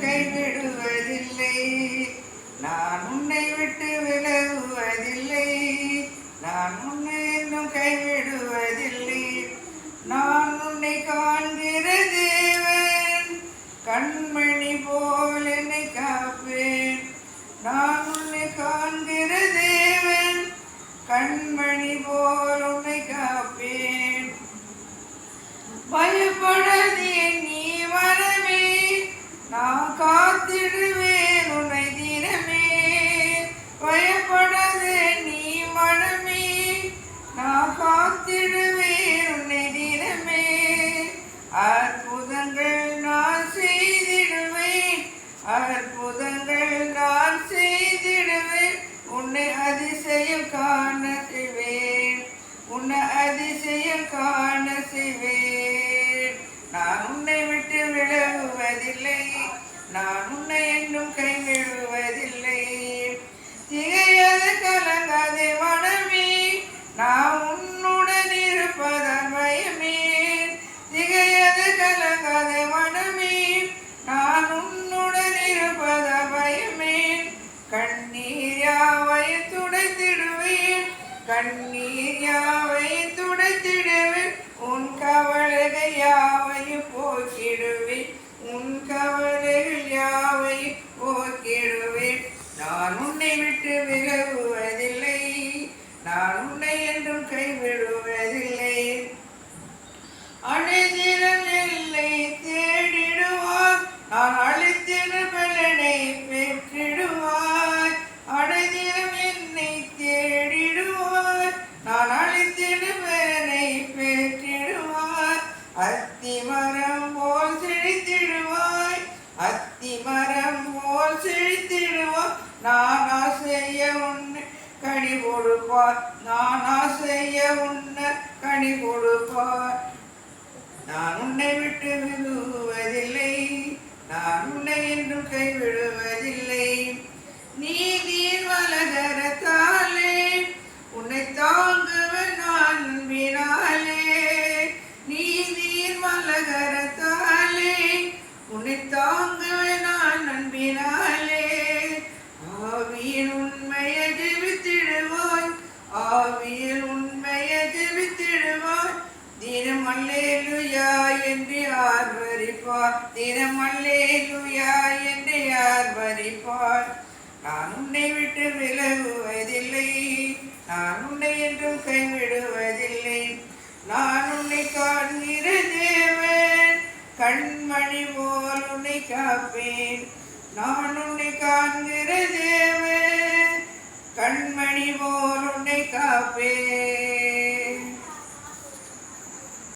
கைவிடுவதில்லை. நான் உன்னை விட்டு விலகுவதில்லை. நான் உன்னை இன்னும் கைவிடுவதில்லை. நான் உன்னை காண்கிற தேவன், கண்மணி போல் என்னை காப்பேன். நான் உன்னை காண்கிற தேவன், கண்மணி போல் உன்னை காப்பேன். பயப்படாதே நீ வரமே, நான் காத்திடுவேன் உன்னை தினமே. பயப்படாதே நீ மனமே, நான் காத்திடுவேன் உன்னை தினமே. அற்புதங்கள் நான் செய்திடுவேன், அற்புதங்கள் நான் செய்திடுவேன். உன்னை அதிசயம் காண செய்வேன், உன்னை அதிசயம் காண செய்வேன். நான் உன்னை விட்டு விலகுவதில்லை. நான் உன்னை என்னும் கைவிடுவதில்லை. திகையாத கலங்காதே மனமே, நான் உன்னுடன் இருப்பதால் பயமே. திகையாத கலங்காதே மனமே, நான் உன்னுடன் இருப்பதால் பயமே. கண்ணீர் யாவையும் துடைத்திடுவேன், கண்ணீர் யாவையும் துடைத்திடுவேன். உன் கவலைகள் யாவையும் போக்கிடுவேன், உன் கவலைகள் யாவையும் போக்கிடுவேன். நான் உன்னை விட்டு விலகுவதில்லை. நான் உன்னை என்றும் கைவிடுவதில்லை. அடைதிடம் எல்லை தேடிடுவார், நான் அழைத்திட பலனை பெற்றிடுவார். அடைதிடம் என்னை தேடிடுவார், நான் அழைத்திட பலனை பெற்றிடுவார். அத்திமரம் போல் செழித்திடுவாய், அத்திமரம் போல் செழித்திடுவார். நான் ஆசைய உன்னை கனி கொடுப்பார், நான் ஆசைய உன்னை கனி கொடுப்பார். நான் உன்னை விட்டு விலகுவதில்லை. நான் உன்னை என்றும் கைவிடுவதில்லை. நீதியின் வலகரத்தாலே உன்னை தாங்குவேன் நான் அன்பினாலே. நீதியின் வலகரத்தாலே உன்னை தாங்குவேன் நான் அன்பினாலே. ஆவியின் உண்மையை ஜெபித்திடுவாய், ஆவியில் உண்மையை ஜெபித்திடுவாய். தினம் அல்லேலூயா என்று ஆர்ப்பரிப்பார், தினம் அல்லேலூயா என்று ஆர்ப்பரிப்பார். நான் உன்னை விட்டு விலகுவதில்லை. நான் உன்னை என்றும் கைவிடுவதில்லை. நான் உன்னை காண்கிற தேவன், கண்மணி போல் உன்னை காப்பேன். நான் உன்னை காண்கிற தேவன், கண்மணி போல் உன்னை காப்பேன்.